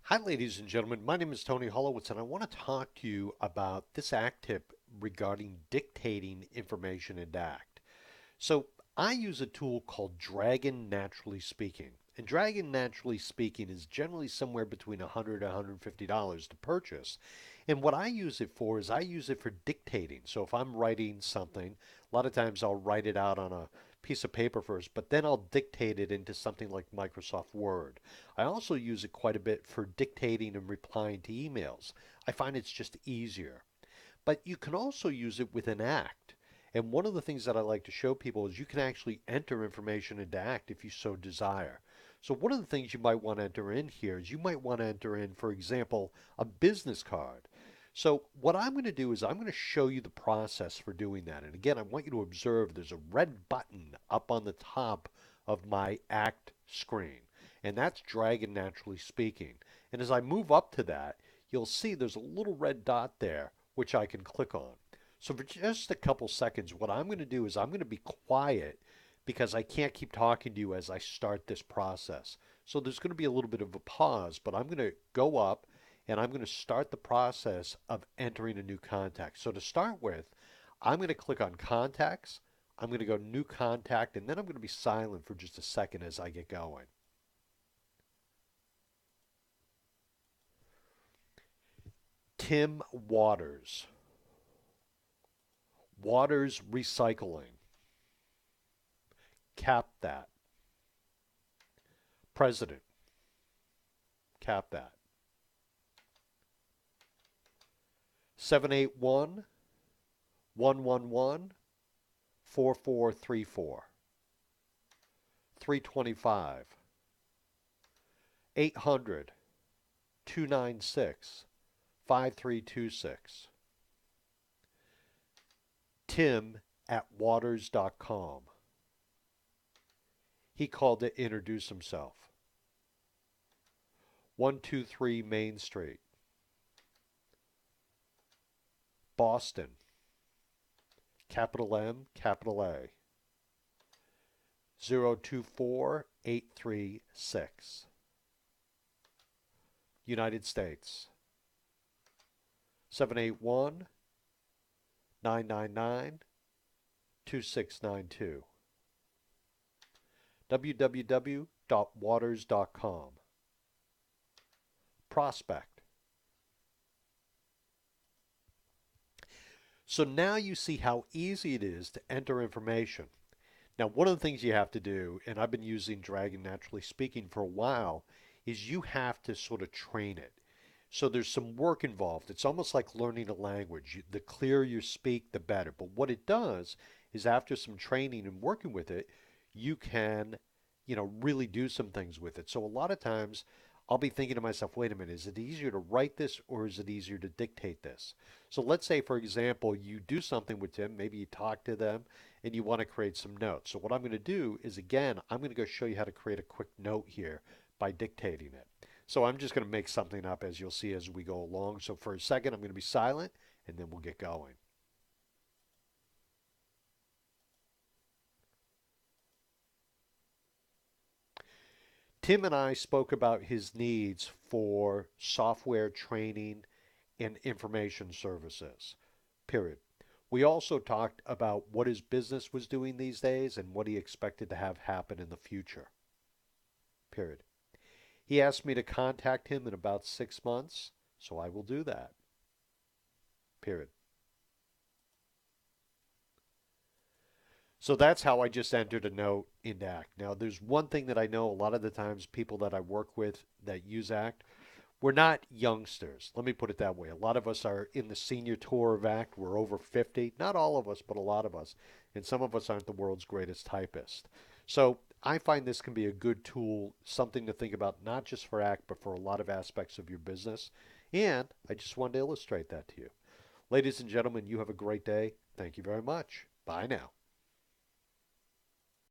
Hi, ladies and gentlemen. My name is Tony Holowitz, and I want to talk to you about this ACT tip regarding dictating information into ACT. So, I use a tool called Dragon NaturallySpeaking. And Dragon NaturallySpeaking is generally somewhere between $100 and $150 to purchase. And what I use it for is I use it for dictating. So if I'm writing something, a lot of times I'll write it out on a piece of paper first, but then I'll dictate it into something like Microsoft Word. I also use it quite a bit for dictating and replying to emails. I find it's just easier. But you can also use it with an ACT. And one of the things that I like to show people is you can actually enter information into ACT if you so desire. So one of the things you might want to enter in here is you might want to enter in, for example, a business card. So what I'm going to do is I'm going to show you the process for doing that. And again, I want you to observe there's a red button up on the top of my ACT screen. And that's Dragon NaturallySpeaking. And as I move up to that, you'll see there's a little red dot there which I can click on. So for just a couple seconds, what I'm going to do is I'm going to be quiet because I can't keep talking to you as I start this process. So there's going to be a little bit of a pause, but I'm going to go up and I'm going to start the process of entering a new contact. So to start with, I'm going to click on contacts. I'm going to go new contact, and then I'm going to be silent for just a second as I get going. Tim Waters. Waters Recycling. Cap that. President. Cap that. 781 111 4434. 325 800 296 5326. Tim at waters.com. He called to introduce himself. 123 Main Street, Boston. Capital M, capital A. 024836. United States. 781 999 2692. www.waters.com. Prospect. So now you see how easy it is to enter information. Now, one of the things you have to do, and I've been using Dragon NaturallySpeaking for a while, is you have to sort of train it. So there's some work involved. It's almost like learning a language. The clearer you speak, the better. But what it does is after some training and working with it, you can, really do some things with it. So a lot of times I'll be thinking to myself, wait a minute, is it easier to write this or is it easier to dictate this? So let's say, for example, you do something with them, maybe you talk to them and you want to create some notes. So what I'm going to do is, again, I'm going to go show you how to create a quick note here by dictating it. So I'm just going to make something up as you'll see as we go along. So for a second, I'm going to be silent and then we'll get going. Tim and I spoke about his needs for software training and information services, period. We also talked about what his business was doing these days and what he expected to have happen in the future, period. He asked me to contact him in about 6 months, so I will do that, period. So that's how I just entered a note into ACT. Now, there's one thing that I know a lot of the times people that I work with that use ACT, we're not youngsters. Let me put it that way. A lot of us are in the senior tour of ACT. We're over 50. Not all of us, but a lot of us. And some of us aren't the world's greatest typists. So I find this can be a good tool, something to think about, not just for ACT, but for a lot of aspects of your business. And I just wanted to illustrate that to you. Ladies and gentlemen, you have a great day. Thank you very much. Bye now.